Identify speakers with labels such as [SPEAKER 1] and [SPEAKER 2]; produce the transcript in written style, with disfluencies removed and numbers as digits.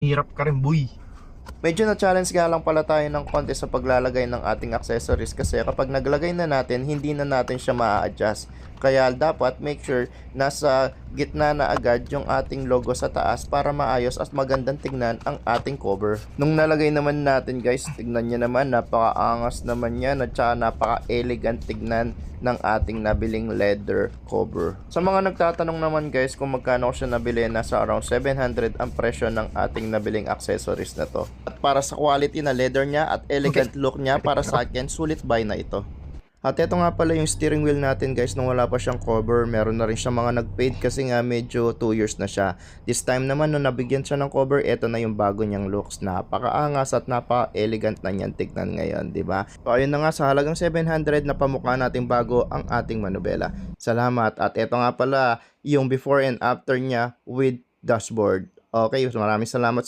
[SPEAKER 1] Hirap ka rin, boy.
[SPEAKER 2] Medyo na-challenge nga lang pala tayo ng konti sa paglalagay ng ating accessories kasi kapag naglagay na natin, hindi na natin siya ma-adjust. Kaya dapat make sure nasa gitna na agad yung ating logo sa taas para maayos at magandang tignan ang ating cover. Nung nalagay naman natin guys, tignan nyo naman, napaka-angas naman yan at saka napaka-elegant tignan ng ating nabiling leather cover. Sa mga nagtatanong naman guys kung magkano ko siya nabili, nasa around 700 ang presyo ng ating nabiling accessories na to. At para sa quality na leather niya at elegant look niya, para sa akin, sulit buy na ito. At ito nga pala yung steering wheel natin guys, nung wala pa siyang cover, meron na rin siyang mga nag-fade kasi nga medyo 2 years na siya. This time naman nung nabigyan siya ng cover, ito na yung bago niyang looks. Napakaangas at napaka-elegant na niyan tignan ngayon, di ba? So ayun na nga, sa halagang 700 na pamukha natin bago ang ating manubela. Salamat. At ito nga pala yung before and after niya with dashboard. Okay, maraming salamat sa